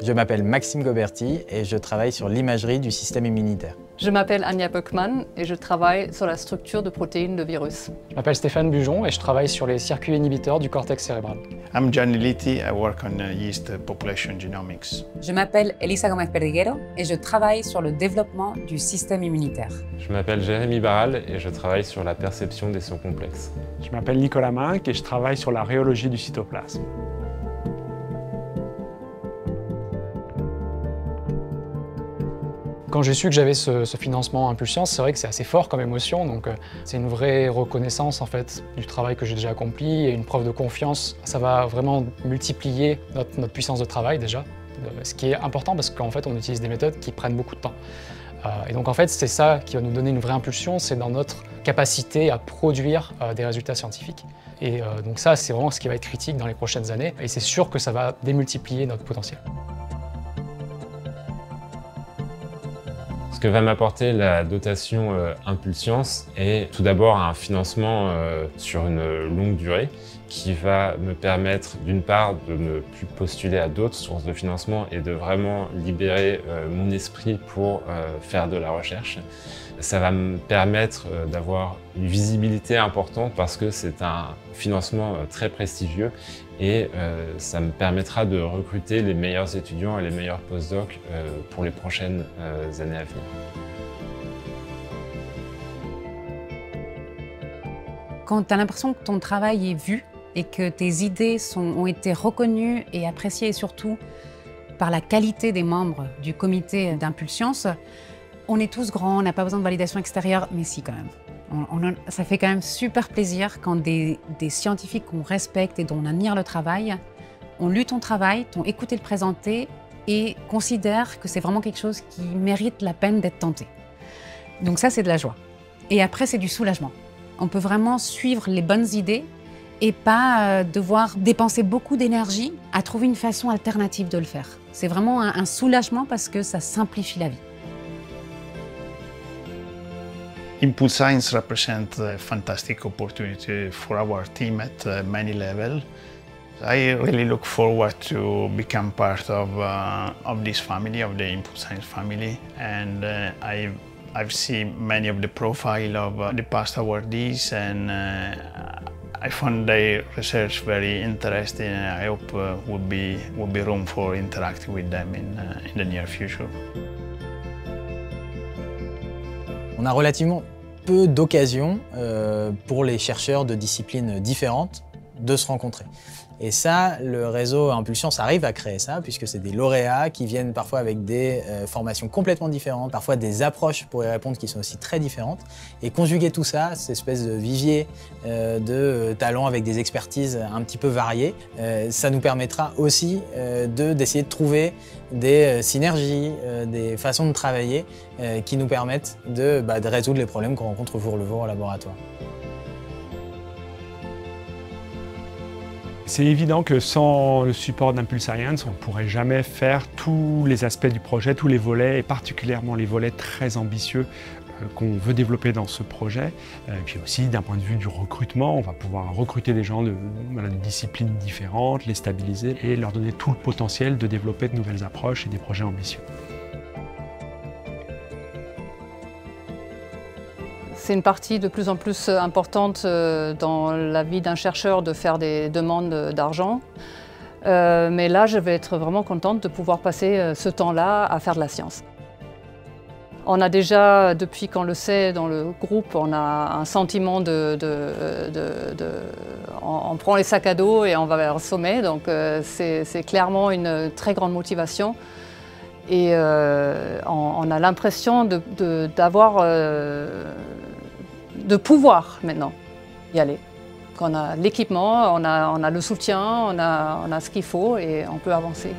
Je m'appelle Maxime Goberti et je travaille sur l'imagerie du système immunitaire. Je m'appelle Anja Böckmann et je travaille sur la structure de protéines de virus. Je m'appelle Stéphane Bujon et je travaille sur les circuits inhibiteurs du cortex cérébral. I'm Gianni Litti, I work on yeast population genomics. Je m'appelle Elisa Gomez Perdiguero et je travaille sur le développement du système immunitaire. Je m'appelle Jérémy Barral et je travaille sur la perception des sons complexes. Je m'appelle Nicolas Minck et je travaille sur la rhéologie du cytoplasme. Quand j'ai su que j'avais ce financement Impulscience, c'est vrai que c'est assez fort comme émotion, donc c'est une vraie reconnaissance en fait du travail que j'ai déjà accompli et une preuve de confiance. Ça va vraiment multiplier notre puissance de travail déjà, ce qui est important parce qu'en fait on utilise des méthodes qui prennent beaucoup de temps. Et donc en fait c'est ça qui va nous donner une vraie impulsion, c'est dans notre capacité à produire des résultats scientifiques. Et donc ça c'est vraiment ce qui va être critique dans les prochaines années et c'est sûr que ça va démultiplier notre potentiel. Ce que va m'apporter la dotation Impulscience est tout d'abord un financement sur une longue durée qui va me permettre d'une part de ne plus postuler à d'autres sources de financement et de vraiment libérer mon esprit pour faire de la recherche. Ça va me permettre d'avoir une visibilité importante parce que c'est un financement très prestigieux et ça me permettra de recruter les meilleurs étudiants et les meilleurs postdocs pour les prochaines années à venir. Quand tu as l'impression que ton travail est vu et que tes idées ont été reconnues et appréciées et surtout par la qualité des membres du comité d'Impulscience, on est tous grands, on n'a pas besoin de validation extérieure, mais si quand même. Ça fait quand même super plaisir quand des scientifiques qu'on respecte et dont on admire le travail ont lu ton travail, t'ont écouté le présenter et considèrent que c'est vraiment quelque chose qui mérite la peine d'être tenté. Donc ça, c'est de la joie. Et après, c'est du soulagement. On peut vraiment suivre les bonnes idées et pas devoir dépenser beaucoup d'énergie à trouver une façon alternative de le faire. C'est vraiment un soulagement parce que ça simplifie la vie. Impulse Science represents a fantastic opportunity for our team at many levels. I really look forward to become part of this family, of the Impulse Science family, and I've seen many of the profile of the past awardees, and I found their research very interesting, and I hope will be room for interacting with them in the near future. On a relativement peu d'occasions pour les chercheurs de disciplines différentes de se rencontrer. Et ça, le réseau Impulscience arrive à créer ça, puisque c'est des lauréats qui viennent parfois avec des formations complètement différentes, parfois des approches pour y répondre qui sont aussi très différentes. Et conjuguer tout ça, cette espèce de vivier de talents avec des expertises un petit peu variées, ça nous permettra aussi d'essayer de trouver des synergies, des façons de travailler qui nous permettent de résoudre les problèmes qu'on rencontre au jour le jour au laboratoire. C'est évident que sans le support d'Impulse Science, on ne pourrait jamais faire tous les aspects du projet, tous les volets, et particulièrement les volets très ambitieux qu'on veut développer dans ce projet. Et puis aussi, d'un point de vue du recrutement, on va pouvoir recruter des gens de disciplines différentes, les stabiliser et leur donner tout le potentiel de développer de nouvelles approches et des projets ambitieux. C'est une partie de plus en plus importante dans la vie d'un chercheur de faire des demandes d'argent. Mais là, je vais être vraiment contente de pouvoir passer ce temps-là à faire de la science. On a déjà, depuis qu'on le sait dans le groupe, on a un sentiment on prend les sacs à dos et on va vers le sommet. Donc c'est clairement une très grande motivation. Et on a l'impression de pouvoir maintenant y aller. Qu'on a l'équipement, on a le soutien, on a ce qu'il faut et on peut avancer.